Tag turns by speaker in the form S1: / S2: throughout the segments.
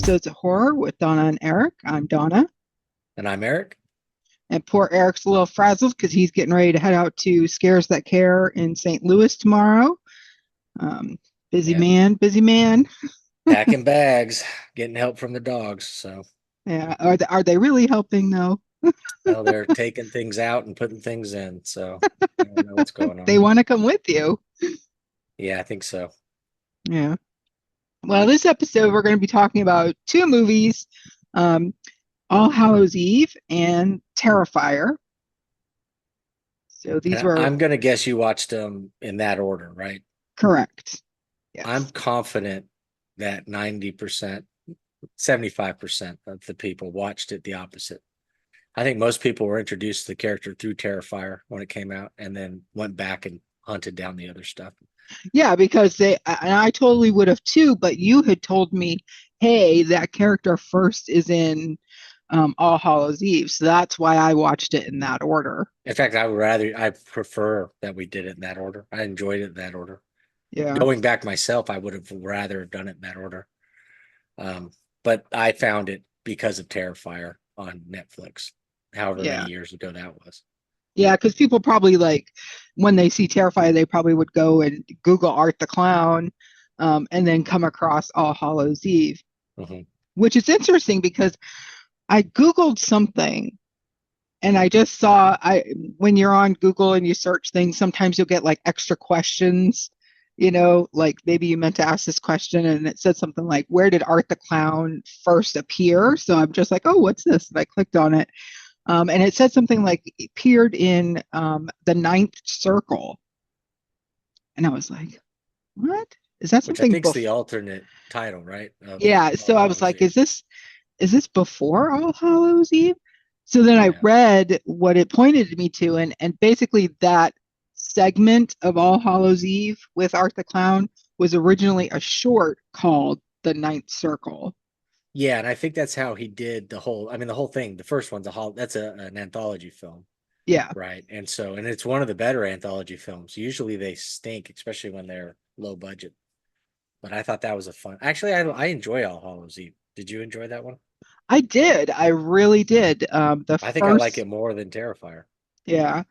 S1: episodes of horror with Donna and Eric. I'm Donna,
S2: And I'm Eric.
S1: and poor Eric's a little frazzled because he's getting ready to head out to Scares That Care in St. Louis tomorrow. Um, busy
S2: Yeah.
S1: man, busy man.
S2: Packing bags, getting help from the dogs. So,
S1: Yeah, are they really helping though?
S2: well, they're taking things out and putting things in. So, I don't know what's going
S1: They
S2: on.
S1: want to come with you.
S2: Yeah, I think so.
S1: Yeah. Well, this episode we're going to be talking about two movies, um, All Hallows Eve and Terrifier. So these
S2: And
S1: were
S2: I'm going to guess you watched them in that order, right?
S1: correct.
S2: I'm
S1: Yes.
S2: confident that 90%, 75% of the people watched it the opposite. I think most people were introduced to the character through Terrifier when it came out and then went back and hunted down the other stuff.
S1: Yeah, because and I totally would have too, but you had told me, hey, that character first is in All Hallows Eve. So that's why I watched it in that order.
S2: In fact, I prefer that we did it in that order. I enjoyed it in that order.
S1: Yeah.
S2: Going back myself, I would have rather have done it in that order. Um, but I found it because of Terrifier on Netflix, however many
S1: Yeah.
S2: years ago that was.
S1: Yeah, because people probably like when they see Terrifier, they probably would go and Google Art the Clown, and then come across All Hallows Eve,
S2: Hmm.
S1: which is interesting because I Googled something and I just saw I when you're on Google and you search things, sometimes you'll get like extra questions, like maybe you meant to ask this question and it said something like, where did Art the Clown first appear? So I'm just like, oh, what's this? And I clicked on it. And it said something like it appeared in the Ninth Circle. And I was like, what? Is that
S2: Which I
S1: something
S2: think is
S1: before?
S2: the alternate title, right? Of
S1: Yeah. So
S2: All
S1: I was
S2: Hallows
S1: like,
S2: Eve.
S1: is this before All Hallows Eve? So then I
S2: Yeah.
S1: read what it pointed me to, and basically that segment of All Hallows Eve with Art the Clown was originally a short called The Ninth Circle.
S2: Yeah, and I think that's how he did the whole thing. The first one's that's an anthology film.
S1: Yeah.
S2: Right. And it's one of the better anthology films. Usually they stink, especially when they're low budget. But I thought that was a fun. Actually, I enjoy All Hallows Eve. Did you enjoy that one?
S1: I did. I really did. The
S2: I think I like
S1: first,
S2: it more than Terrifier.
S1: yeah.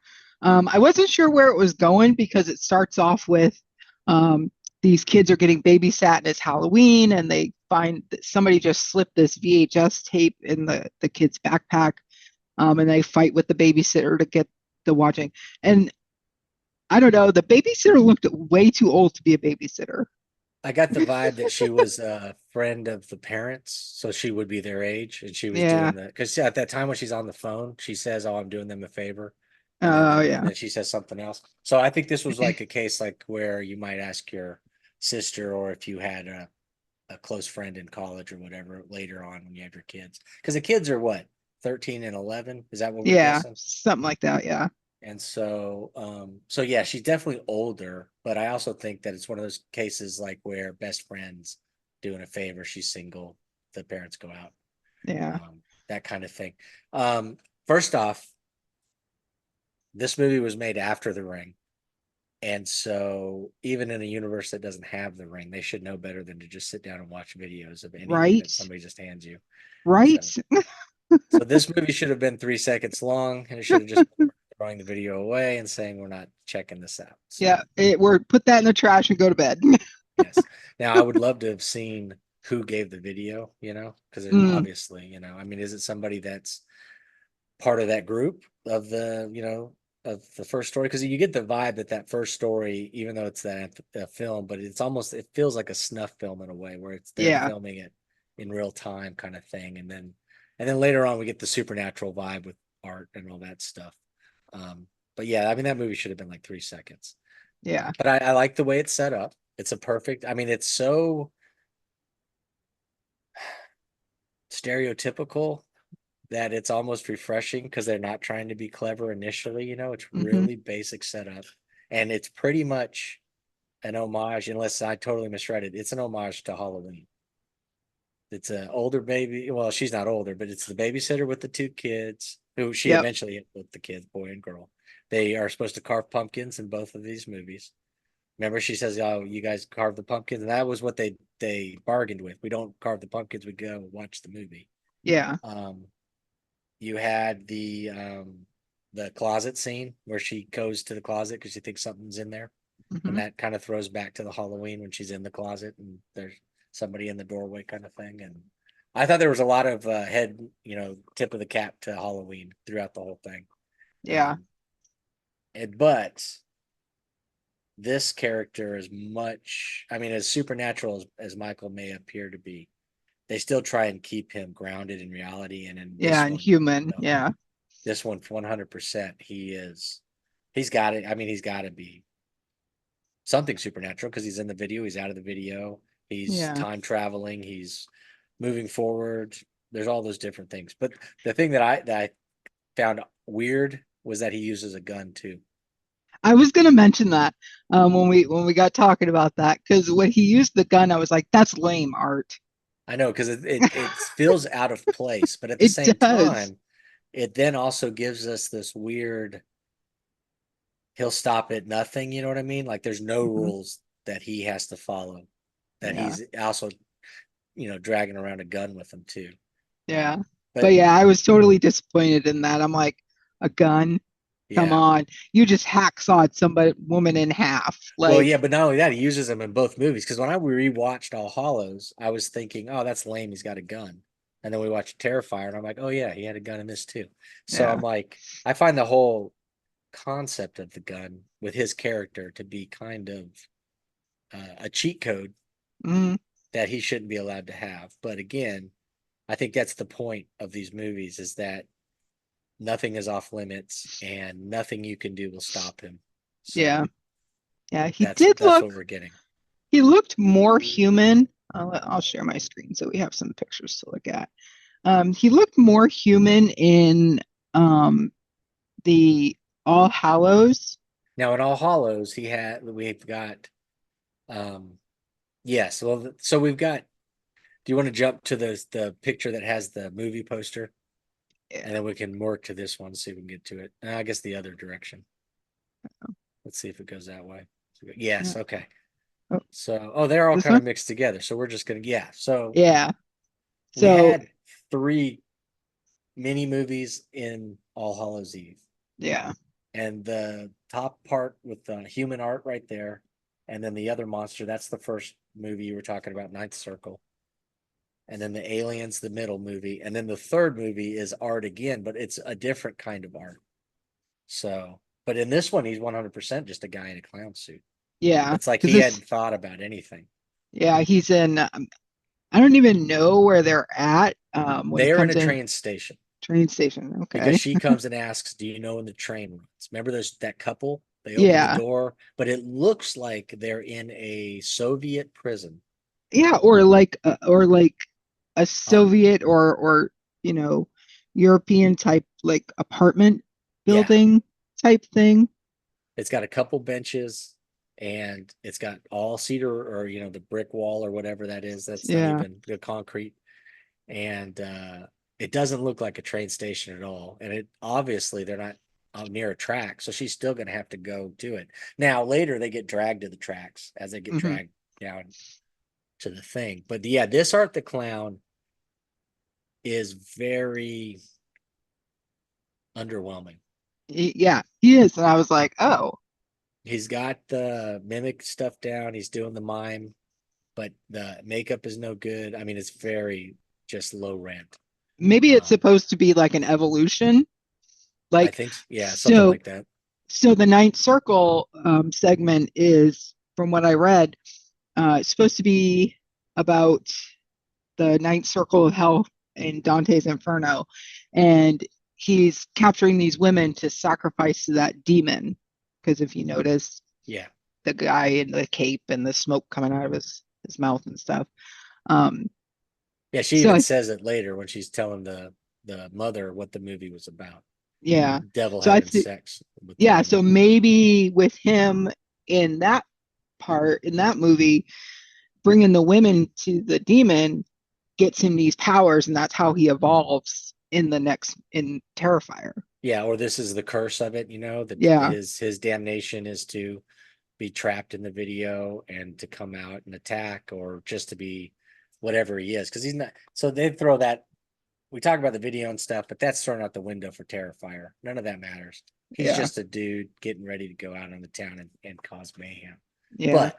S1: I wasn't sure where it was going because it starts off with um, these kids are getting babysat and it's Halloween and they find that somebody just slipped this VHS tape in the kid's backpack, and they fight with the babysitter to get the watching. And I don't know, the babysitter looked way too old to be a babysitter.
S2: I got the vibe that she was a friend of the parents, so she would be their age, and she was
S1: Yeah.
S2: doing because at that time when she's on the phone, she says, "Oh, I'm doing them a favor,"
S1: Oh,
S2: and
S1: yeah.
S2: then she says something else. So I think this was like a case like where you might ask your sister, or if you had a close friend in college or whatever later on when you have your kids. Because the kids are what, 13 and 11? Is that what we're
S1: Yeah.
S2: guessing?
S1: Something like that. Yeah.
S2: And so yeah, she's definitely older, but I also think that it's one of those cases like where best friends doing a favor, she's single, the parents go out,
S1: Yeah.
S2: that kind of thing. Um, First off, this movie was made after The Ring. And so, even in a universe that doesn't have the ring, they should know better than to just sit down and watch videos of anything that
S1: Right.
S2: somebody just hands you. So,
S1: Right.
S2: so this movie should have been 3 seconds long, and it should have just been throwing the video away and saying we're not checking this out. So,
S1: Yeah. We're put that in the trash and go to bed.
S2: yes. Now, I would love to have seen who gave the video, because
S1: Mm,
S2: obviously, I mean, is it somebody that's part of that group of of the first story? Because you get the vibe that that first story, even though it's that film, but it feels like a snuff film in a way where they're
S1: yeah.
S2: filming it in real time kind of thing, and then later on we get the supernatural vibe with art and all that stuff. Um, but yeah, I mean that movie should have been like 3 seconds.
S1: Yeah.
S2: But I like the way it's set up. It's a perfect. I mean, it's so stereotypical that it's almost refreshing because they're not trying to be clever initially. It's
S1: Hmm.
S2: really basic setup, and it's pretty much an homage, unless I totally misread it. It's an homage to Halloween. It's an older baby. Well, she's not older, but it's the babysitter with the two kids who she
S1: Yep.
S2: eventually hit with the kids, boy and girl. They are supposed to carve pumpkins in both of these movies. Remember, she says, "Oh, you guys carved the pumpkins," and that was what they they bargained with. We don't carve the pumpkins, we go watch the movie.
S1: Yeah.
S2: Um, you had the closet scene where she goes to the closet because she thinks something's in there. And
S1: Hmm.
S2: that kind of throws back to the Halloween when she's in the closet and there's somebody in the doorway kind of thing. And I thought there was a lot of head, tip of the cap to Halloween throughout the whole thing.
S1: Yeah.
S2: Um, but this character is much, I mean, as supernatural as Michael may appear to be, they still try and keep him grounded in reality. And in
S1: Yeah. And human. Yeah.
S2: this one, 100%, he's got it. I mean, he's got to be something supernatural because he's in the video, he's out of the video, he's
S1: Yeah.
S2: time traveling, he's moving forward. There's all those different things. But the thing that I found weird was that he uses a gun too.
S1: I was going to mention that when we got talking about that because when he used the gun, I was like, "That's lame art."
S2: I know because it feels out of place, but at the
S1: It
S2: same
S1: does.
S2: time, it then also gives us this weird. He'll stop at nothing. You know what I mean? Like there's no
S1: Hmm.
S2: rules that he has to follow. That
S1: Yeah.
S2: he's also dragging around a gun with him too.
S1: Yeah. But
S2: But
S1: yeah, I was totally disappointed in that. I'm like, a gun? Come
S2: yeah.
S1: on. You just hacksawed somebody woman in half.
S2: Well,
S1: Like,
S2: yeah, but not only that, he uses them in both movies. Because when I rewatched All Hollows, I was thinking, oh, that's lame. He's got a gun. And then we watched Terrifier, and I'm like, oh, yeah, he had a gun in this too. So
S1: yeah.
S2: I'm like, I find the whole concept of the gun with his character to be kind of a cheat code
S1: Mm,
S2: that he shouldn't be allowed to have. But again, I think that's the point of these movies is that nothing is off limits and nothing you can do will stop him. So
S1: yeah. Yeah,
S2: that's what we're getting.
S1: he looked more human. I'll share my screen so we have some pictures to look at. He looked more human in um, the All Hallows.
S2: Now in All Hollows, we've got yes, well so we've got do you want to jump to the picture that has the movie poster?
S1: Yeah.
S2: And then we can work to this one, see if we can get to it. I guess the other direction. Let's see if it goes that way.
S1: Yeah.
S2: Yes, okay.
S1: Oh,
S2: So they're all
S1: this
S2: kind
S1: one?
S2: of mixed together. So we're just gonna yeah. So
S1: Yeah.
S2: we
S1: So,
S2: had three mini movies in All Hallows Eve.
S1: yeah.
S2: And the top part with the human art right there, and then the other monster, that's the first movie you were talking about, Ninth Circle. And then the aliens, the middle movie, and then the third movie is art again, but it's a different kind of art. So, but in this one, he's 100% just a guy in a clown suit.
S1: Yeah.
S2: It's like
S1: Because
S2: he
S1: this,
S2: hadn't thought about anything.
S1: yeah, he's in, I don't even know where they're at when he
S2: They're in
S1: comes
S2: a
S1: in.
S2: train station
S1: Train station.
S2: because
S1: Okay.
S2: she comes and asks, "Do you know when the train runs?" Remember there's that couple? They open the
S1: Yeah.
S2: door, but it looks like they're in a Soviet prison.
S1: Yeah. Or like a
S2: Uh,
S1: Soviet or, you know, European type, like apartment
S2: yeah,
S1: building type thing.
S2: it's got a couple benches and it's got all cedar or the brick wall or whatever that is. That's not
S1: Yeah.
S2: even the concrete. And it doesn't look like a train station at all. And it obviously they're not out near a track, so she's still going to have to go to it. Now later they get dragged to the tracks as they get
S1: Hmm.
S2: dragged down to the thing. But yeah, this Art the Clown is very underwhelming.
S1: Yeah, he is. And I was like, oh,
S2: He's got the mimic stuff down, he's doing the mime, but the makeup is no good. I mean, it's very just low rent.
S1: maybe it's
S2: Um,
S1: supposed to be like an evolution.
S2: I
S1: Like,
S2: think, yeah, something
S1: so,
S2: like that.
S1: so the Ninth Circle segment is, from what I read, it's supposed to be about the Ninth Circle of Hell in Dante's Inferno, and he's capturing these women to sacrifice to that demon. Because if you notice,
S2: Yeah.
S1: the guy in the cape and the smoke coming out of his mouth and stuff. Um,
S2: Yeah, she
S1: so
S2: even
S1: I,
S2: says it later when she's telling the mother what the movie was about.
S1: yeah,
S2: Devil
S1: so I
S2: having
S1: think,
S2: sex with the
S1: yeah, so
S2: women.
S1: maybe with him in that part in that movie, bringing the women to the demon gets him these powers, and that's how he evolves in the next in Terrifier.
S2: Yeah, or this is the curse of it, that
S1: Yeah,
S2: his damnation is to be trapped in the video and to come out and attack, or just to be whatever he is. Because he's not. So they throw that. We talk about the video and stuff, but that's thrown out the window for Terrifier. None of that matters. He's
S1: Yeah.
S2: just a dude getting ready to go out on the town and cause mayhem.
S1: Yeah.
S2: But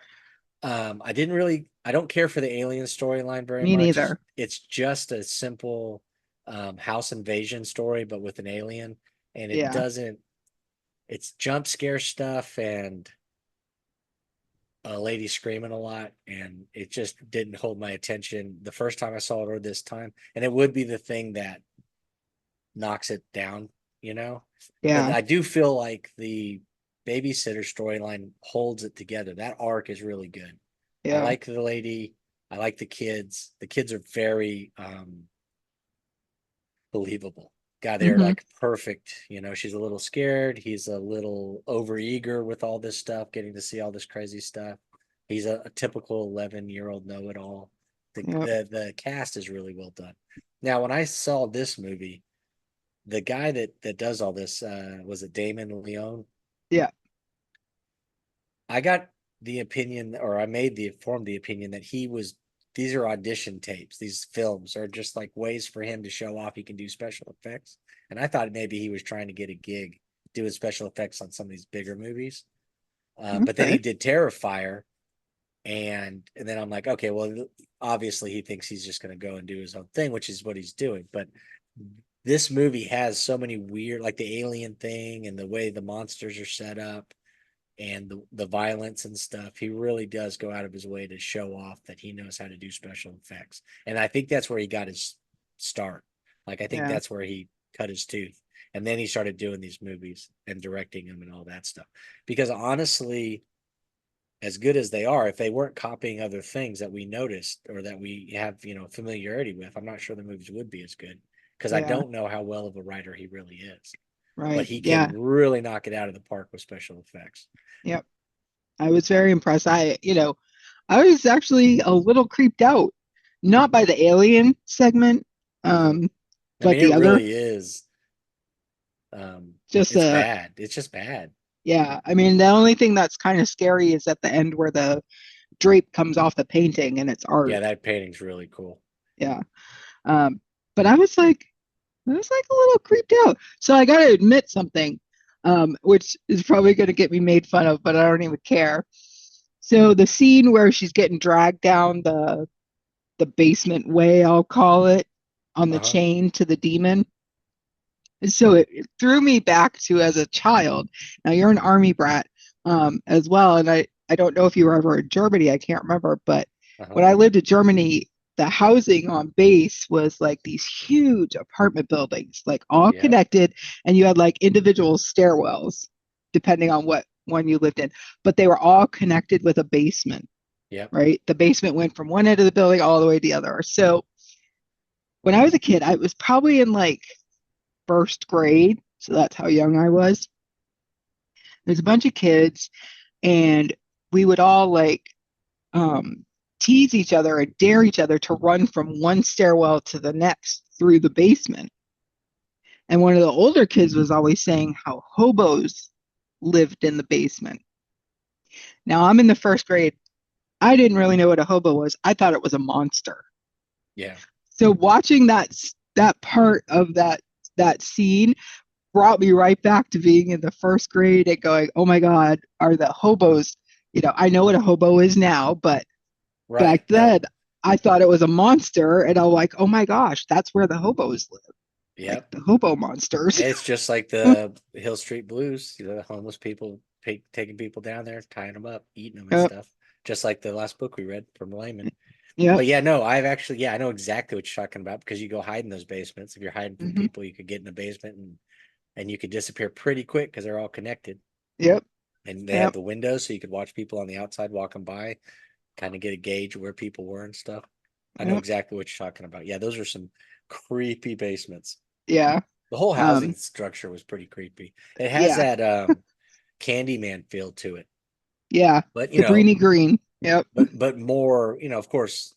S2: I don't care for the alien storyline very
S1: Me
S2: much.
S1: neither.
S2: It's just a simple house invasion story, but with an alien, and it
S1: Yeah.
S2: doesn't. It's jump scare stuff and a lady screaming a lot, and it just didn't hold my attention the first time I saw it or this time. And it would be the thing that knocks it down, you know. But
S1: Yeah.
S2: I do feel like the babysitter storyline holds it together. That arc is really good. I
S1: Yeah.
S2: like the lady. I like the kids. The kids are very believable. God, they're
S1: Hmm.
S2: like perfect. She's a little scared. He's a little overeager with all this stuff, getting to see all this crazy stuff. He's a typical 11-year-old know-it-all. The,
S1: Yep.
S2: the the cast is really well done. Now, when I saw this movie, the guy that does all this, was it Damon Leone?
S1: Yeah.
S2: I got the opinion, or I made the formed the opinion that these are audition tapes. These films are just like ways for him to show off he can do special effects. And I thought maybe he was trying to get a gig doing special effects on some of these bigger movies. But then he
S1: Okay.
S2: did Terrifier, and then I'm like, okay, well, obviously he thinks he's just going to go and do his own thing, which is what he's doing. But this movie has so many weird, like the alien thing and the way the monsters are set up and the violence and stuff. He really does go out of his way to show off that he knows how to do special effects. And I think that's where he got his start. Like, I think
S1: Yeah.
S2: that's where he cut his tooth. And then he started doing these movies and directing them and all that stuff. Because honestly, as good as they are, if they weren't copying other things that we noticed or that we have, familiarity with, I'm not sure the movies would be as good, because I
S1: Yeah.
S2: don't know how well of a writer he really is. But
S1: Right.
S2: he can
S1: Yeah.
S2: really knock it out of the park with special effects.
S1: Yep. I was very impressed. I was actually a little creeped out, not by the alien segment,
S2: Mm-hmm.
S1: um,
S2: I
S1: but
S2: mean, it
S1: the other,
S2: really is.
S1: just
S2: It's bad. It's just bad.
S1: yeah. I mean, the only thing that's kind of scary is at the end where the drape comes off the painting and it's
S2: Yeah,
S1: art.
S2: that painting's really cool.
S1: Yeah. Um, but I was like a little creeped out. So I got to admit something, which is probably going to get me made fun of, but I don't even care. So the scene where she's getting dragged down the basement way, I'll call it, on the
S2: Uh-huh.
S1: chain to the demon. So it threw me back to as a child. Now you're an army brat, as well, and I don't know if you were ever in Germany. I can't remember, but
S2: Uh-huh.
S1: when I lived in Germany, the housing on base was like these huge apartment buildings, like all
S2: Yep.
S1: connected, and you had like individual stairwells depending on what one you lived in, but they were all connected with a basement.
S2: Yep.
S1: Right, the basement went from one end of the building all the way to the other. So when I was a kid, I was probably in like first grade. So that's how young I was. There's a bunch of kids, and we would all like um, tease each other and dare each other to run from one stairwell to the next through the basement. And one of the older kids was always saying how hobos lived in the basement. Now I'm in the first grade. I didn't really know what a hobo was. I thought it was a monster.
S2: Yeah.
S1: So watching that part of that scene brought me right back to being in the first grade and going, oh my God, are the hobos, I know what a hobo is now, but
S2: Right.
S1: back then I thought it was a monster. And I'm like, oh my gosh, that's where the hobos live, like
S2: Yep.
S1: the hobo monsters.
S2: It's just like the Hill Street Blues, the homeless people taking people down there, tying them up, eating them and
S1: Yep.
S2: stuff. Just like the last book we read from Layman.
S1: Yep.
S2: But yeah, no, I've actually, yeah, I know exactly what you're talking about, because you go hide in those basements. If you're hiding from
S1: Hmm.
S2: people, you could get in a basement and you could disappear pretty quick because they're all connected.
S1: Yep.
S2: And they have
S1: Yep.
S2: the windows so you could watch people on the outside walking by, kind of get a gauge of where people were and stuff. I know
S1: Yep.
S2: exactly what you're talking about. Yeah, those are some creepy basements.
S1: Yeah.
S2: The whole housing
S1: Um,
S2: structure was pretty creepy. It has
S1: yeah.
S2: that Candyman feel to it,
S1: Yeah.
S2: but
S1: Cabrini Green. Yep.
S2: but more, of course,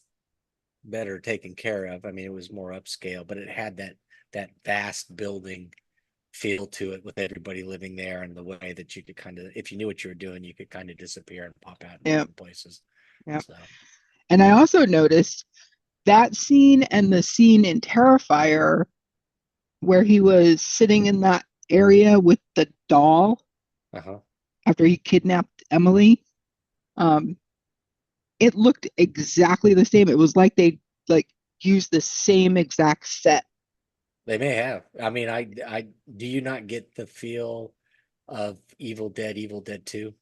S2: better taken care of. I mean, it was more upscale, but it had that vast building feel to it with everybody living there, and the way that you could kind of, if you knew what you were doing, you could kind of disappear and pop out in
S1: Yeah.
S2: different places.
S1: Yeah.
S2: So
S1: And I also noticed that scene and the scene in Terrifier where he was sitting in that area with the doll
S2: uh-huh.
S1: after he kidnapped Emily. Um, it looked exactly the same. It was like they like used the same exact set.
S2: They may have. I mean, I do you not get the feel of Evil Dead 2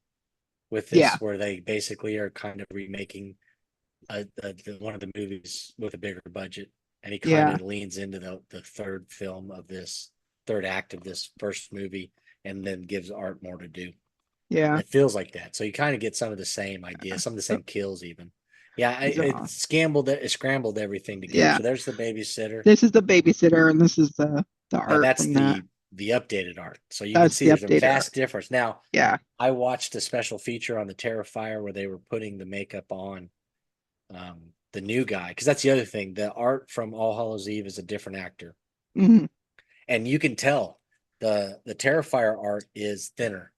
S2: with
S1: Yeah,
S2: this, where they basically are kind of remaking one of the movies with a bigger budget, and he kind
S1: yeah,
S2: of leans into the third film of this third act of this first movie, and then gives Art more to do.
S1: yeah.
S2: It feels like that. So you kind of get some of the same ideas, some of the same kills even. Yeah,
S1: So,
S2: it scrambled everything together.
S1: yeah,
S2: So there's the babysitter.
S1: this is the babysitter, and this is the
S2: Now
S1: art
S2: that's
S1: from that.
S2: the updated art. So you can
S1: That's
S2: see
S1: the
S2: there's a
S1: updated art.
S2: vast difference. Now,
S1: Yeah.
S2: I watched a special feature on the Terrifier where they were putting the makeup on the new guy, because that's the other thing. The art from All Hallows Eve is a different actor,
S1: Hmm.
S2: and you can tell the Terrifier art is thinner,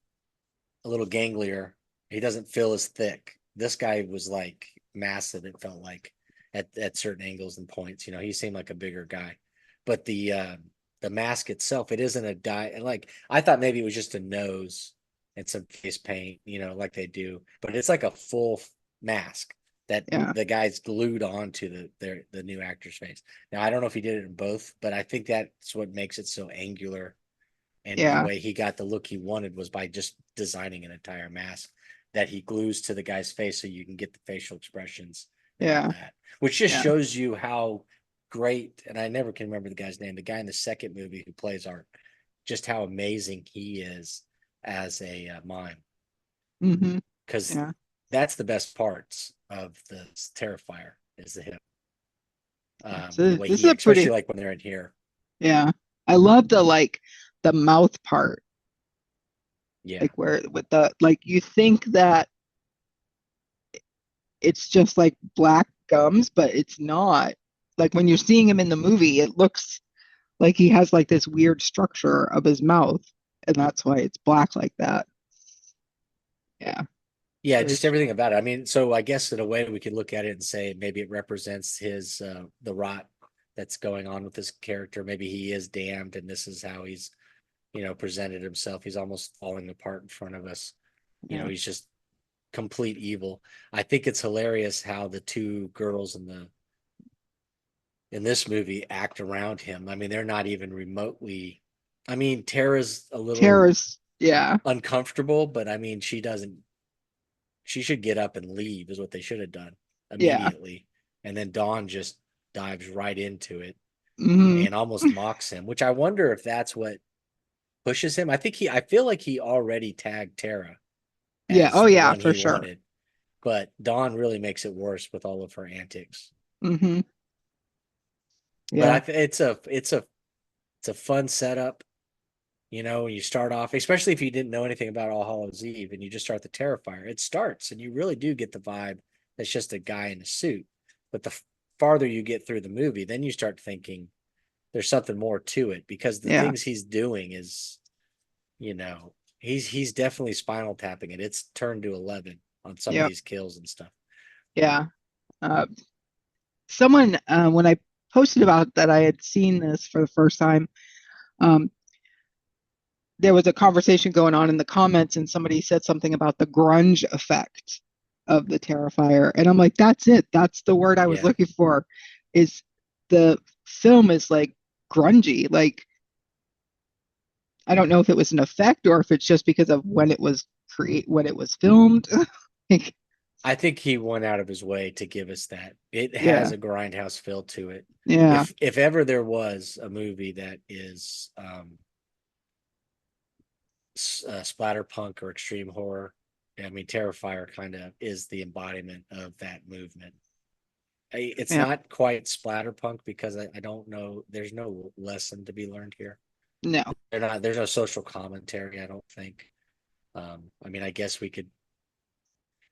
S2: a little ganglier. He doesn't feel as thick. This guy was like massive. It felt like at certain angles and points. You know, he seemed like a bigger guy, but the mask itself, it isn't a die. Like I thought maybe it was just a nose and some face paint, you know, like they do, but it's like a full mask that
S1: Yeah,
S2: the guy's glued onto the new actor's face. Now I don't know if he did it in both, but I think that's what makes it so angular, and the
S1: yeah,
S2: way he got the look he wanted was by just designing an entire mask that he glues to the guy's face so you can get the facial expressions and all
S1: yeah,
S2: that, which just
S1: yeah.
S2: shows you how great, and I never can remember the guy's name, the guy in the second movie who plays Art, just how amazing he is as a mime,
S1: Hmm.
S2: because
S1: Yeah.
S2: that's the best parts of the Terrifier is the hip,
S1: Yeah.
S2: the
S1: So
S2: way
S1: this
S2: he,
S1: is a
S2: especially
S1: pretty,
S2: like when they're in here.
S1: yeah. I love the like the mouth part,
S2: Yeah.
S1: like where with the like you think that it's just like black gums, but it's not. Like when you're seeing him in the movie, it looks like he has like this weird structure of his mouth, and that's why it's black like that. Yeah.
S2: Yeah,
S1: Very
S2: just everything about it. I mean, so I guess in a way we could look at it and say maybe it represents his the rot that's going on with this character. Maybe he is damned and this is how he's, you know, presented himself. He's almost falling apart in front of us. You know,
S1: Yeah.
S2: he's just complete evil. I think it's hilarious how the two girls in this movie act around him. I mean, they're not even remotely, I mean, Tara's a little
S1: Tara's, yeah,
S2: uncomfortable, but I mean, she should get up and leave is what they should have done
S1: yeah.
S2: immediately. And then Dawn just dives right into it
S1: Hmm.
S2: and almost mocks him, which I wonder if that's what pushes him. I feel like he already tagged Tara
S1: Yeah.
S2: as
S1: Oh
S2: the
S1: yeah,
S2: one
S1: for
S2: he
S1: sure.
S2: wanted, but Dawn really makes it worse with all of her antics.
S1: Hmm.
S2: But
S1: Yeah.
S2: it's a fun setup. You know, when you start off, especially if you didn't know anything about All Hallows Eve and you just start the Terrifier, it starts and you really do get the vibe that's just a guy in a suit. But the farther you get through the movie, then you start thinking there's something more to it, because the
S1: Yeah.
S2: things he's doing is, you know, he's definitely spinal tapping it. It's turned to 11 on some of
S1: Yep.
S2: these kills and stuff.
S1: Yeah. Uh, someone when I posted about that I had seen this for the first time, um, there was a conversation going on in the comments, and somebody said something about the grunge effect of the Terrifier, and I'm like, that's it. That's the word I was
S2: Yeah.
S1: looking for. Is the film is like grungy. Like I don't know if it was an effect or if it's just because of when it was filmed. Like,
S2: I think he went out of his way to give us that. It has
S1: yeah.
S2: a grindhouse feel to it.
S1: Yeah.
S2: If ever there was a movie that is splatter punk or extreme horror, I mean, Terrifier kind of is the embodiment of that movement. It's
S1: Yeah.
S2: not quite splatterpunk because I don't know. There's no lesson to be learned here.
S1: No.
S2: They're not. There's no social commentary. I don't think. I mean, I guess we could.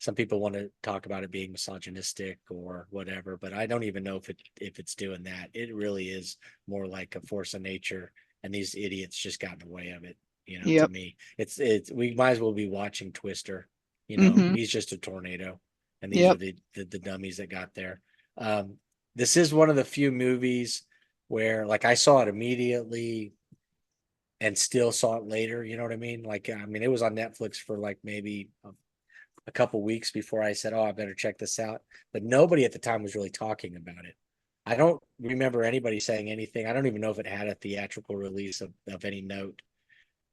S2: Some people want to talk about it being misogynistic or whatever, but I don't even know if it's doing that. It really is more like a force of nature and these idiots just got in the way of it. To
S1: Yep.
S2: me, it's we might as well be watching Twister.
S1: Hmm.
S2: He's just a tornado, and these are
S1: Yep.
S2: the dummies that got there. Um, this is one of the few movies where, like, I saw it immediately and still saw it later. You know what I mean? Like, I mean, it was on Netflix for like maybe a couple weeks before I said, "Oh, I better check this out." But nobody at the time was really talking about it. I don't remember anybody saying anything. I don't even know if it had a theatrical release of any note.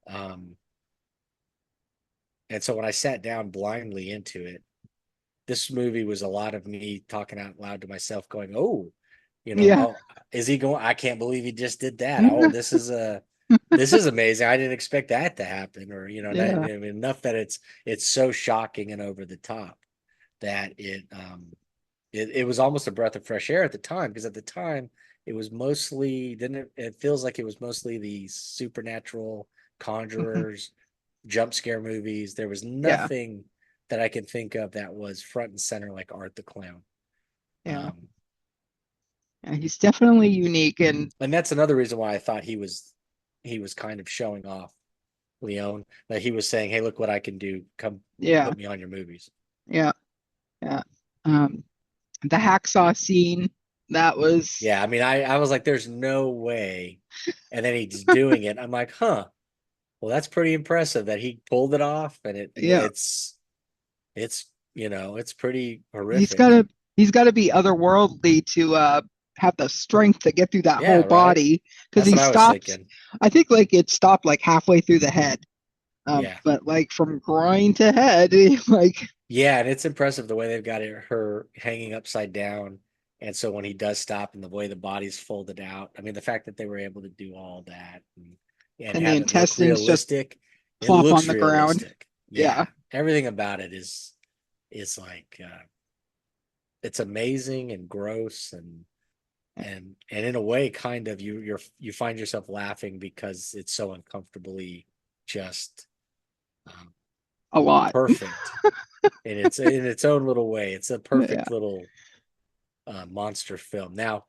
S2: Um, and so when I sat down blindly into it, this movie was a lot of me talking out loud to myself, going, "Oh,
S1: Yeah.
S2: oh, is he going? I can't believe he just did that. Oh, this is amazing. I didn't expect that to happen." Or I
S1: Yeah.
S2: mean, enough that it's so shocking and over the top that it was almost a breath of fresh air at the time, because at the time it was mostly, didn't it feels like it was mostly the supernatural
S1: Hmm.
S2: conjurers, jump scare movies. There was
S1: Yeah.
S2: nothing that I can think of that was front and center like Art the Clown.
S1: Yeah.
S2: Um,
S1: Yeah. He's definitely unique, and
S2: and that's another reason why I thought he was kind of showing off Leone, that he was saying, "Hey, look what I can do. Come
S1: yeah.
S2: put me on your movies."
S1: Yeah. Yeah. Um, the hacksaw scene, that was,
S2: Yeah, I mean, I was like, "There's no way," and then he's doing it. I'm like, "Huh." Well, that's pretty impressive that he pulled it off, and
S1: yeah.
S2: it's it's pretty
S1: He's
S2: horrific.
S1: gotta he's gotta be otherworldly to have the strength to get through that
S2: Yeah,
S1: whole
S2: right.
S1: body because
S2: That's
S1: he
S2: what I was
S1: stops.
S2: thinking.
S1: I think like it stopped like halfway through the head.
S2: Yeah,
S1: But like from groin to head, like
S2: yeah, and it's impressive the way they've got her hanging upside down, and so when he does stop, and the way the body's folded out. I mean, the fact that they were able to do all that and
S1: and the
S2: have it look
S1: intestines just
S2: realistic, it
S1: plop on
S2: looks
S1: the ground.
S2: realistic. Yeah,
S1: Yeah.
S2: everything about it is like it's amazing and gross, and in a way kind of you find yourself laughing because it's so uncomfortably just um,
S1: A lot.
S2: perfect in its own little way. It's a
S1: Yeah.
S2: perfect little monster film. Now,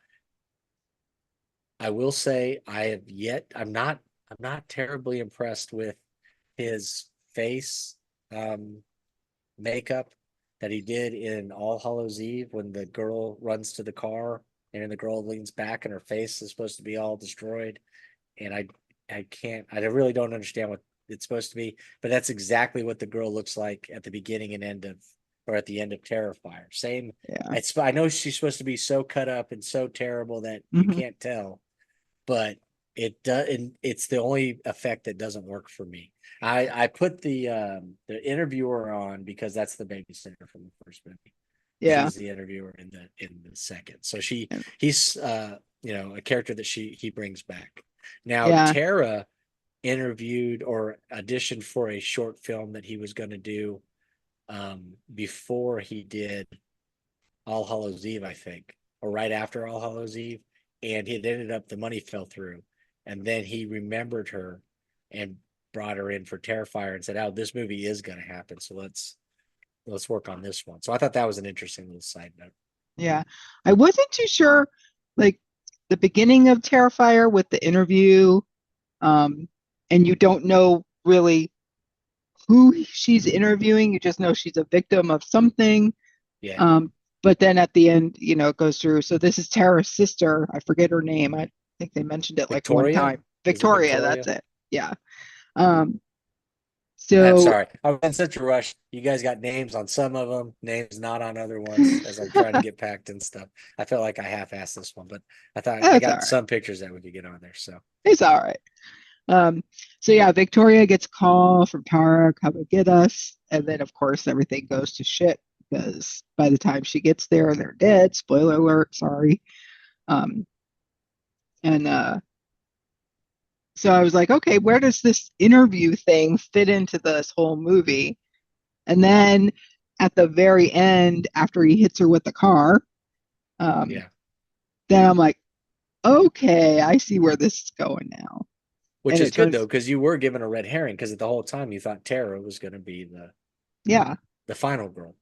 S2: I will say I'm not terribly impressed with his face um, makeup that he did in All Hallows Eve, when the girl runs to the car and the girl leans back and her face is supposed to be all destroyed. And I really don't understand what it's supposed to be, but that's exactly what the girl looks like at the beginning and end of, or at the end of Terrifier. Same.
S1: Yeah.
S2: I know she's supposed to be so cut up and so terrible that you
S1: Hmm.
S2: can't tell, but it does. And it's the only effect that doesn't work for me. I put the interviewer on because that's the babysitter from the first movie.
S1: Yeah.
S2: She's the interviewer in the second. So
S1: And-
S2: he's a character that he brings back. Now
S1: Yeah.
S2: Tara interviewed or auditioned for a short film that he was going to do before he did All Hallows Eve, I think, or right after All Hallows Eve, and it ended up the money fell through, and then he remembered her and brought her in for Terrifier and said, "Oh, this movie is going to happen, so let's work on this one." So I thought that was an interesting little side note.
S1: Yeah. I wasn't too sure, like the beginning of Terrifier with the interview, um, and you don't know really who she's interviewing. You just know she's a victim of something.
S2: Yeah,
S1: Um, but then at the end, it goes through. So this is Tara's sister. I forget her name. I think they mentioned it like one
S2: Victoria,
S1: time.
S2: is it
S1: Victoria, that's
S2: Victoria?
S1: it. Yeah. Um,
S2: I'm
S1: so
S2: sorry. I was in such a rush. You guys got names on some of them, names not on other ones, as I'm trying to get packed and stuff. I felt like I half-assed this one, but I thought I
S1: that's all
S2: got
S1: right.
S2: some pictures that we could get on there. So
S1: It's all right. Um, so yeah, Victoria gets a call from Tara, come and get us. And then of course everything goes to shit because by the time she gets there, they're dead. Spoiler alert, sorry. Um, and so I was like, okay, where does this interview thing fit into this whole movie? And then at the very end, after he hits her with the car, um,
S2: yeah,
S1: then I'm like, okay, I see where this is going now.
S2: which
S1: And
S2: is
S1: it
S2: good though,
S1: turns,
S2: because you were given a red herring, because the whole time you thought Tara was going to be
S1: yeah,
S2: the final girl,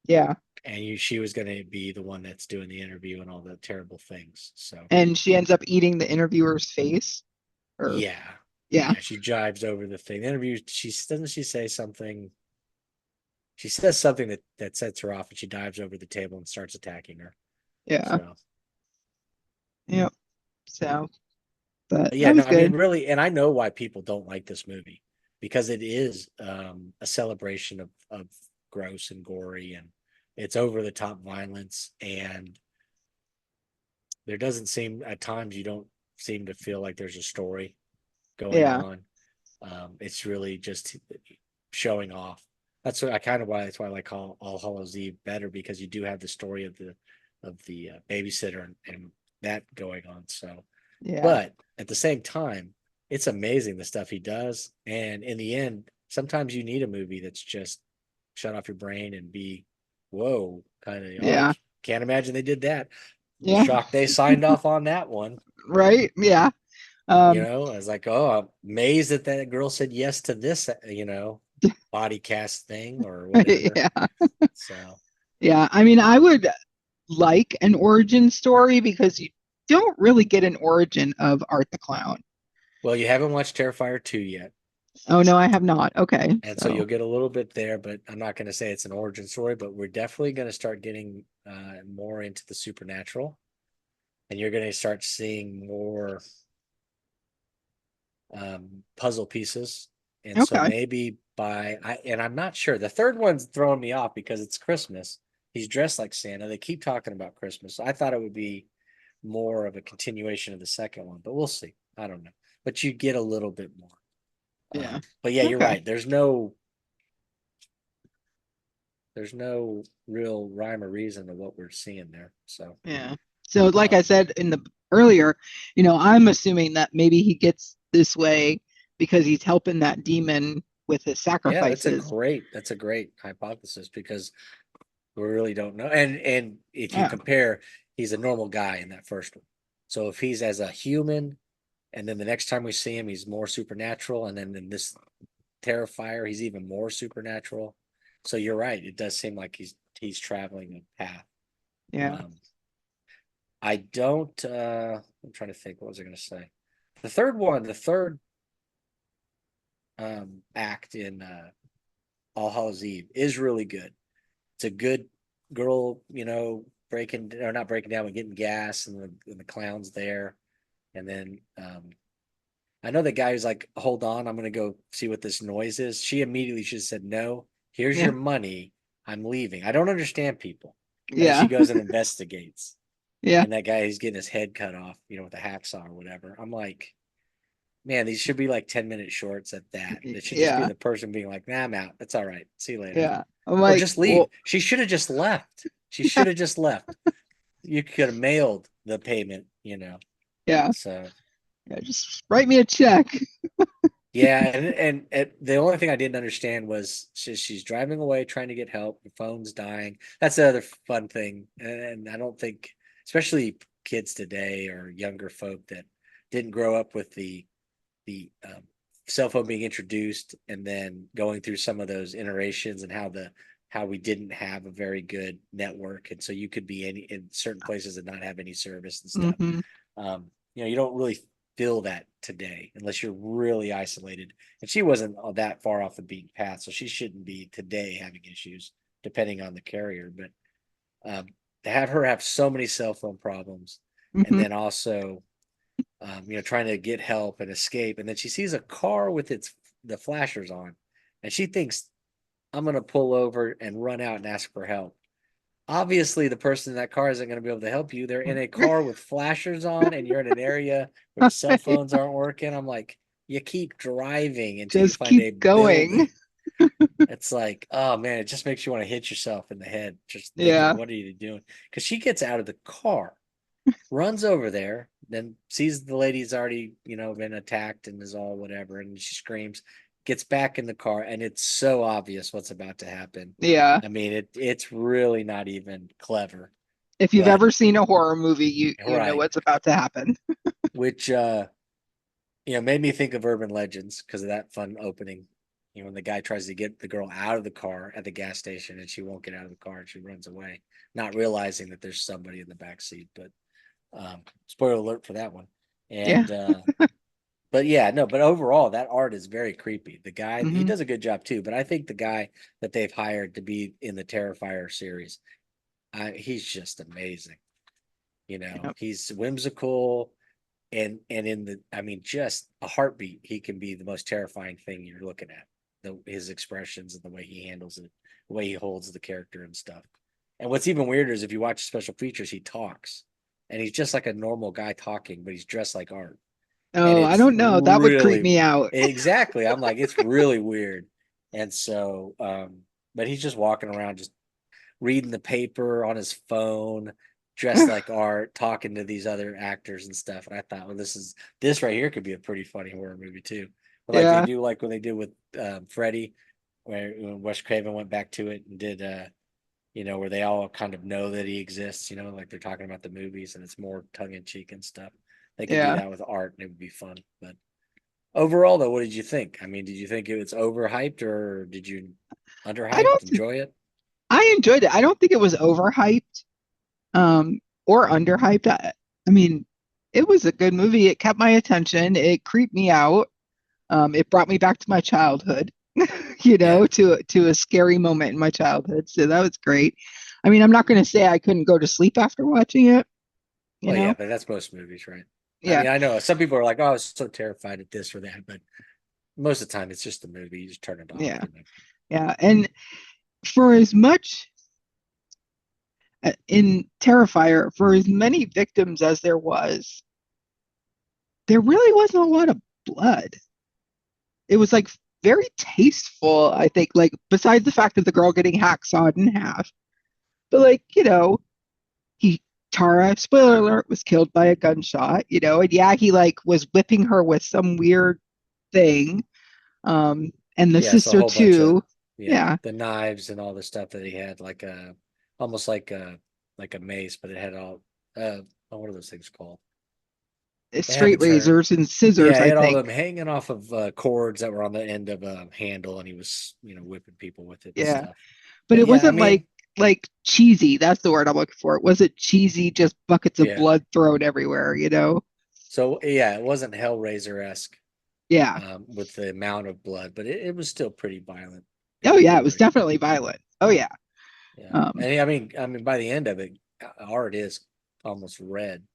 S1: yeah.
S2: and she was going to be the one that's doing the interview and all the terrible things. So
S1: And she ends up eating the interviewer's face. Or
S2: Yeah.
S1: yeah,
S2: Yeah, she jives over the thing. The interview, she doesn't she say something? She says something that sets her off, and she dives over the table and starts attacking her.
S1: yeah,
S2: So
S1: yep. So, but
S2: yeah,
S1: that
S2: no,
S1: was
S2: I mean,
S1: good.
S2: really, and I know why people don't like this movie because it is a celebration of gross and gory, and it's over the top violence, and there doesn't seem at times you don't seem to feel like there's a story going
S1: Yeah,
S2: on. It's really just showing off. That's what I kind of why that's why I like All Hallows Eve better because you do have the story of the babysitter and that going on. So,
S1: yeah,
S2: but at the same time, it's amazing the stuff he does. And in the end, sometimes you need a movie that's just shut off your brain and be, whoa, kind of, oh,
S1: yeah,
S2: can't imagine they did that.
S1: yeah.
S2: Shocked they signed off on that one.
S1: Right? Yeah.
S2: You
S1: Um,
S2: know, I was like, oh, I'm amazed that that girl said yes to this, body cast thing or whatever.
S1: yeah,
S2: So,
S1: yeah. I mean, I would like an origin story because you don't really get an origin of Art the Clown.
S2: well, you haven't watched Terrifier 2 yet.
S1: Oh no, I have not. Okay,
S2: And so
S1: so
S2: you'll get a little bit there, but I'm not going to say it's an origin story, but we're definitely going to start getting more into the supernatural. And you're going to start seeing more puzzle pieces. And so
S1: okay,
S2: maybe and I'm not sure. The third one's throwing me off because it's Christmas. He's dressed like Santa. They keep talking about Christmas. I thought it would be more of a continuation of the second one, but we'll see. I don't know. But you get a little bit more.
S1: yeah,
S2: But yeah, you're
S1: okay,
S2: right. There's no real rhyme or reason to what we're seeing there. So
S1: yeah. So, like I
S2: um,
S1: said in the earlier, I'm assuming that maybe he gets this way because he's helping that demon with his
S2: yeah,
S1: sacrifices.
S2: that's a great hypothesis because we really don't know. And if you
S1: Yeah,
S2: compare, he's a normal guy in that first one. So if he's as a human, and then the next time we see him, he's more supernatural, and then in this Terrifier, he's even more supernatural. So you're right. It does seem like he's traveling a path.
S1: yeah,
S2: Um, I don't. I'm trying to think. What was I going to say? The third one, the third act in All Hallows Eve is really good. It's a good girl, breaking or not breaking down, but getting gas, and the clown's there, and then I know the guy who's like, "Hold on, I'm gonna go see what this noise is." She immediately should have said, "No, here's
S1: yeah,
S2: your money. I'm leaving." I don't understand people. And then she
S1: yeah,
S2: goes and investigates,
S1: yeah,
S2: and that guy is getting his head cut off, with a hacksaw or whatever. I'm like, man, these should be like 10-minute shorts at that. It should just be
S1: yeah,
S2: the person being like, "Nah, I'm out. That's all right. See you later."
S1: yeah. I'm
S2: Or
S1: like,
S2: just leave.
S1: well,
S2: She should have just left. She
S1: yeah,
S2: should have just left. You could have mailed the payment.
S1: yeah,
S2: So
S1: yeah. Just write me a check.
S2: yeah, and the only thing I didn't understand was she's driving away trying to get help. The phone's dying. That's the other fun thing, and I don't think, especially kids today or younger folk that didn't grow up with the cell phone being introduced and then going through some of those iterations and how we didn't have a very good network, and so you could be in certain places and not have any service and stuff.
S1: Hmm.
S2: You don't really feel that today unless you're really isolated. And she wasn't that far off the beaten path, so she shouldn't be today having issues, depending on the carrier. But to have her have so many cell phone problems, and
S1: Hmm.
S2: then also, trying to get help and escape, and then she sees a car with the flashers on, and she thinks, "I'm gonna pull over and run out and ask for help." Obviously the person in that car isn't going to be able to help you. They're in a car with flashers on and you're in an area where the cell phones aren't working. I'm like, you keep driving until you
S1: Just
S2: find
S1: keep
S2: a
S1: going.
S2: building. It's like, oh man, it just makes you want to hit yourself in the head just thinking,
S1: Yeah,
S2: what are you doing? Because she gets out of the car, runs over there, then sees the lady's already, been attacked and is all whatever, and she screams, gets back in the car, and it's so obvious what's about to happen.
S1: yeah.
S2: I mean, it's really not even clever,
S1: If you've
S2: but
S1: ever seen a horror movie, you know
S2: right,
S1: what's about to happen.
S2: which made me think of urban legends because of that fun opening. When the guy tries to get the girl out of the car at the gas station and she won't get out of the car and she runs away, not realizing that there's somebody in the back seat. But spoiler alert for that one.
S1: Yeah.
S2: And But yeah, no, but overall, that art is very creepy. The guy, he
S1: Hmm.
S2: does a good job too. But I think the guy that they've hired to be in the Terrifier series, he's just amazing.
S1: Yep.
S2: He's whimsical and in the, I mean, just a heartbeat, he can be the most terrifying thing you're looking at. His expressions and the way he handles it, the way he holds the character and stuff. And what's even weirder is if you watch special features, he talks, and he's just like a normal guy talking, but he's dressed like art, and
S1: Oh, I
S2: it's
S1: don't know. That would creep
S2: really
S1: me out.
S2: exactly. I'm like, it's really weird, and so, but he's just walking around, just reading the paper on his phone, dressed like art, talking to these other actors and stuff. And I thought, well, this right here could be a pretty funny horror movie too. But like they
S1: Yeah.
S2: do, like when they did with Freddy, where when Wes Craven went back to it and did, where they all kind of know that he exists. Like they're talking about the movies and it's more tongue in cheek and stuff. They could do
S1: Yeah.
S2: that with art and it would be fun. But overall, though, what did you think? I mean, did you think it was overhyped or did you
S1: I
S2: underhyped
S1: don't
S2: enjoy it?
S1: I enjoyed it. I don't think it was overhyped, or underhyped. I mean, it was a good movie. It kept my attention. It creeped me out. It brought me back to my childhood,
S2: Yeah.
S1: to a scary moment in my childhood. So that was great. I mean, I'm not going to say I couldn't go to sleep after watching it, you
S2: Well, yeah,
S1: know?
S2: but that's most movies, right? I
S1: Yeah.
S2: mean, I know some people are like, "Oh, I was so terrified at this or that," but most of the time, it's just a movie. You just turn it off,
S1: Yeah. Yeah. And for as much in Terrifier, for as many victims as there really wasn't a lot of blood. It was like very tasteful, I think, like besides the fact of the girl getting hacksawed in half. But like, he Tara, spoiler alert, was killed by a gunshot, and yeah, he like was whipping her with some weird thing. And the
S2: Yeah, it's a
S1: sister
S2: whole bunch of
S1: too. Yeah,
S2: the knives and all the stuff that he had, like almost like a mace, but it had all what are those things called? They had the
S1: straight
S2: term.
S1: razors and scissors,
S2: Yeah, he
S1: I
S2: had all
S1: think.
S2: them hanging off of cords that were on the end of a handle, and he was whipping people with it and
S1: Yeah.
S2: stuff.
S1: But
S2: But
S1: it
S2: yeah, I
S1: wasn't
S2: mean,
S1: like cheesy. That's the word I'm looking for. It wasn't cheesy, just buckets of
S2: yeah.
S1: blood thrown everywhere.
S2: So yeah, it wasn't Hellraiser-esque
S1: Yeah.
S2: with the amount of blood, but it was still pretty violent
S1: Oh
S2: and
S1: yeah, it was
S2: gory.
S1: definitely violent. Oh yeah.
S2: Yeah,
S1: Um,
S2: and I mean, by the end of it, art is almost red.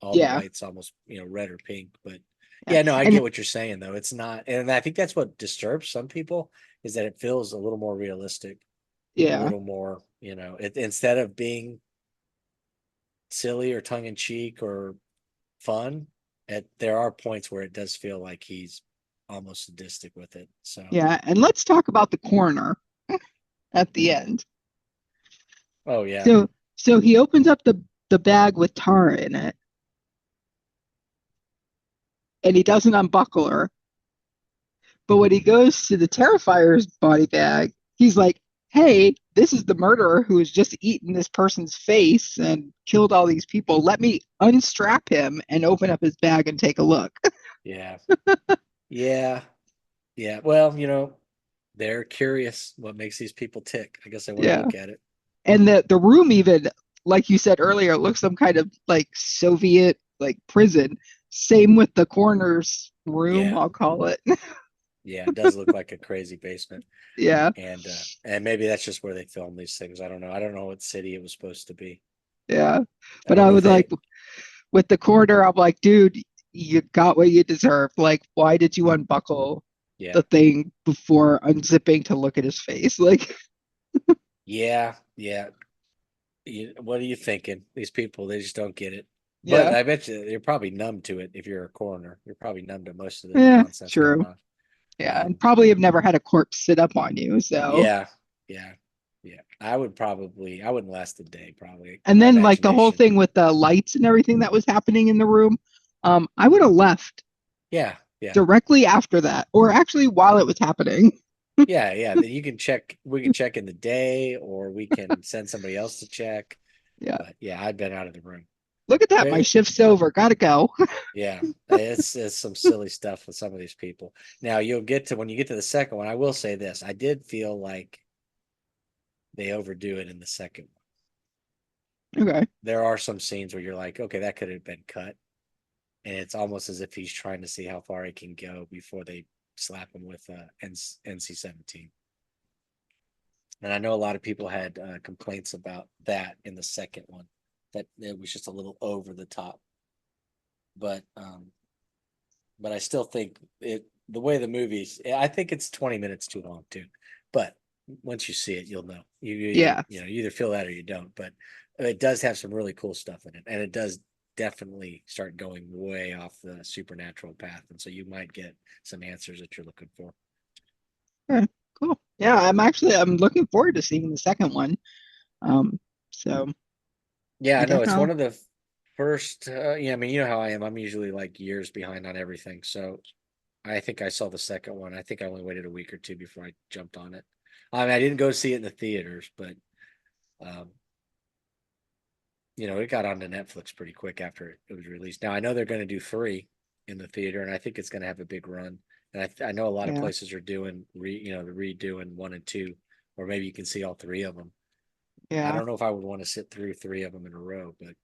S2: All the
S1: yeah.
S2: whites almost red or pink. But
S1: Yeah.
S2: yeah, no, I
S1: And
S2: get what you're saying though. It's not, and I think that's what disturbs some people is that it feels a little more realistic, a
S1: yeah.
S2: little more, instead of being silly or tongue in cheek or fun. There are points where it does feel like he's almost sadistic with it. So,
S1: Yeah. And let's talk about the coroner at the end.
S2: oh yeah,
S1: So he opens up the bag with Tara in it, and he doesn't unbuckle her. But when he goes to the Terrifier's body bag, he's like, "Hey, this is the murderer who has just eaten this person's face and killed all these people. Let me unstrap him and open up his bag and take a look."
S2: yeah, yeah, yeah. Well, they're curious what makes these people tick. I guess they want to
S1: Yeah.
S2: look at it.
S1: And the room even, like you said earlier, looks some kind of like Soviet like prison. Same with the coroner's room,
S2: Yeah,
S1: I'll call it.
S2: yeah, it does look like a crazy basement.
S1: Yeah.
S2: And maybe that's just where they film these things. I don't know. I don't know what city it was supposed to be.
S1: Yeah.
S2: I
S1: But
S2: don't
S1: I
S2: know if
S1: was
S2: they
S1: like, with the coroner, I'm like, dude, you got what you deserved. Like, why did you unbuckle
S2: yeah.
S1: the thing before unzipping to look at his face? Like,
S2: Yeah, yeah. What are you thinking? These people, they just don't get it. But
S1: yeah,
S2: I bet you're probably numb to it if you're a coroner. You're probably numb to most of the
S1: yeah,
S2: nonsense going
S1: true.
S2: on.
S1: Yeah, and
S2: Um,
S1: probably have never had a corpse sit up on you. So,
S2: yeah, yeah, yeah. I wouldn't last a day probably.
S1: and
S2: My
S1: then like the whole
S2: imagination.
S1: thing with the lights and everything that was happening in the room, I would have left
S2: Yeah, yeah,
S1: directly after that, or actually while it was happening.
S2: yeah, yeah. Then you can check. We can check in the day, or we can send somebody else to check.
S1: Yeah,
S2: But yeah, I'd been out of the room.
S1: look at that. My
S2: But
S1: shift's over. Gotta go.
S2: yeah, it's some silly stuff with some of these people. Now you'll get to when you get to the second one. I will say this: I did feel like they overdo it in the second one.
S1: Okay.
S2: There are some scenes where you're like, okay, that could have been cut. and it's almost as if he's trying to see how far he can go before they slap him with NC-17. And I know a lot of people had complaints about that in the second one, that it was just a little over the top. But I still think it the way the movies. I think it's 20 minutes too long too. But once you see it, you'll know.
S1: Yeah,
S2: You either feel that or you don't. But it does have some really cool stuff in it, and it does definitely start going way off the supernatural path, and so you might get some answers that you're looking for.
S1: okay, cool. Yeah, I'm looking forward to seeing the second one. Um, so
S2: Yeah,
S1: I
S2: I know it's one
S1: definitely,
S2: of the first. Yeah, I mean, you know how I am. I'm usually like years behind on everything. So I think I saw the second one. I think I only waited a week or two before I jumped on it. I mean, I didn't go see it in the theaters, but um, it got onto Netflix pretty quick after it was released. Now I know they're going to do three in the theater, and I think it's going to have a big run. And I know a lot of
S1: yeah,
S2: places are doing they're redoing one and two, or maybe you can see all three of them. I
S1: yeah,
S2: don't know if I would want to sit through three of them in a row, but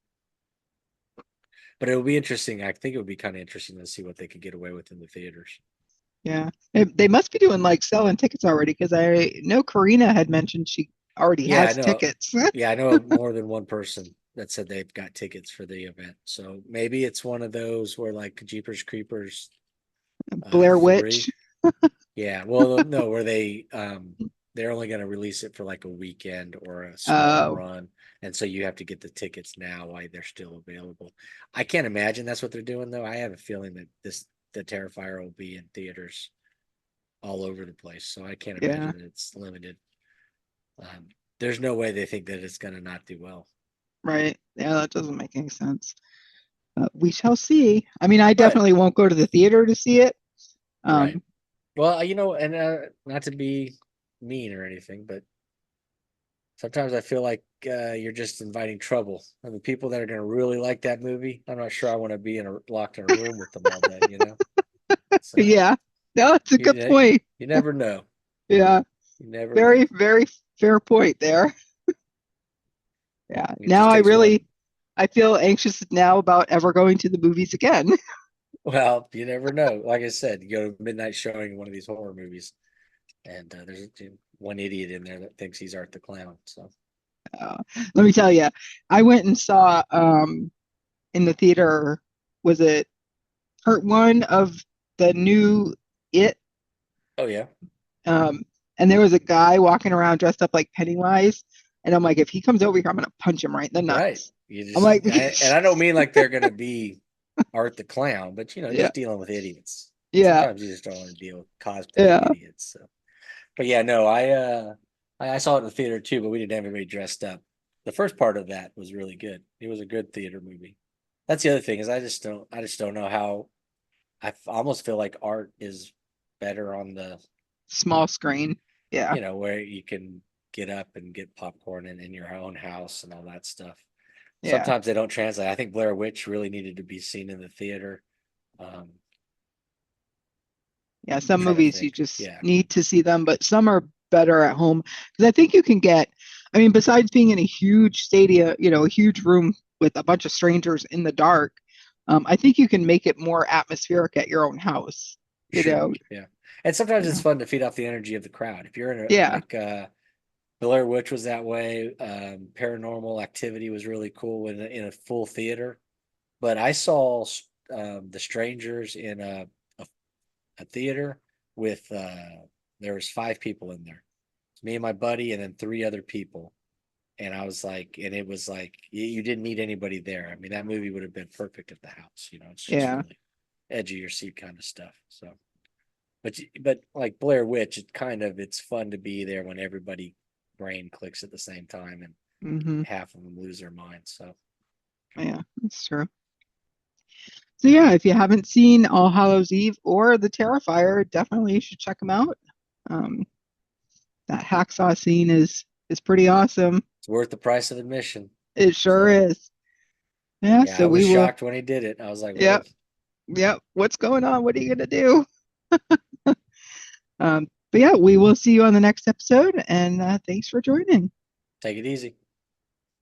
S2: it would be interesting. I think it would be kind of interesting to see what they could get away with in the theaters.
S1: yeah. They must be doing like selling tickets already because I know Karina had mentioned she already
S2: Yeah, I
S1: has
S2: know.
S1: tickets.
S2: Yeah, I know more than one person that said they've got tickets for the event. So maybe it's one of those where like Jeepers Creepers
S1: Blair Witch.
S2: 3. Yeah, well, no, where they're only going to release it for like a weekend or a small
S1: Oh,
S2: run, and so you have to get the tickets now while they're still available. I can't imagine that's what they're doing though. I have a feeling that the Terrifier will be in theaters all over the place, so I can't
S1: yeah,
S2: imagine that it's limited. There's no way they think that it's going to not do well.
S1: right. Yeah, that doesn't make any sense. We shall see. I mean, I
S2: But
S1: definitely won't go to the theater to see it.
S2: right,
S1: Um,
S2: well, and not to be mean or anything, but sometimes I feel like you're just inviting trouble. And the people that are going to really like that movie, I'm not sure I want to be locked in a room with them all day, you know? So
S1: yeah, no, that's a
S2: you,
S1: good
S2: ne-
S1: point.
S2: you never know.
S1: Yeah,
S2: You never know.
S1: very, very fair point there. Yeah.
S2: It
S1: Now
S2: just takes one.
S1: I feel anxious now about ever going to the movies again.
S2: Well, you never know. Like I said, you go to midnight showing one of these horror movies, and there's one idiot in there that thinks he's Art the Clown. So,
S1: Let me tell you, I went and saw in the theater, was it part one of the new It?
S2: oh yeah,
S1: Um, and there was a guy walking around dressed up like Pennywise. And I'm like, if he comes over here, I'm gonna punch him right in the
S2: right.
S1: nuts.
S2: You
S1: I'm
S2: just,
S1: like,
S2: and I don't mean like they're going to be Art the Clown, but
S1: yeah,
S2: just dealing with idiots.
S1: yeah,
S2: Sometimes you just don't want to deal with cosplaying
S1: yeah,
S2: idiots. So, but yeah, no, I saw it in the theater too, but we didn't have anybody dressed up. The first part of that was really good. It was a good theater movie. That's the other thing is I just don't know how almost feel like art is better on the
S1: small screen. Yeah,
S2: where you can get up and get popcorn in your own house and all that stuff.
S1: yeah,
S2: Sometimes they don't translate. I think Blair Witch really needed to be seen in the theater. Um,
S1: yeah.
S2: I'm
S1: Some
S2: trying to
S1: movies you
S2: think.
S1: just
S2: Yeah,
S1: need to see them, but some are better at home because I think you can get. I mean, besides being in a huge stadium, a huge room with a bunch of strangers in the dark, I think you can make it more atmospheric at your own house. You
S2: sure.
S1: know,
S2: Yeah. And sometimes it's
S1: yeah,
S2: fun to feed off the energy of the crowd. If you're in a
S1: yeah.
S2: like Blair Witch was that way. Paranormal Activity was really cool in a full theater. But I saw The Strangers in a theater with there was 5 people in there. It's me and my buddy, and then 3 other people. And I was like, and it was like you didn't need anybody there. I mean, that movie would have been perfect at the house. It's just
S1: Yeah.
S2: really edge of your seat kind of stuff. So, but like Blair Witch, it's fun to be there when everybody brain clicks at the same time and
S1: Hmm.
S2: half of them lose their minds. So,
S1: Yeah, that's true. So yeah, if you haven't seen All Hallows Eve or The Terrifier, definitely you should check them out. Um, that hacksaw scene is pretty awesome.
S2: it's worth the price of admission.
S1: It sure
S2: So,
S1: is. Yeah,
S2: yeah, I
S1: so
S2: was
S1: we will.
S2: shocked when he did it. I was like, whoa.
S1: Yep, yep. What's going on? What are you gonna do? But yeah, we will see you on the next episode, and thanks for joining.
S2: Take it easy.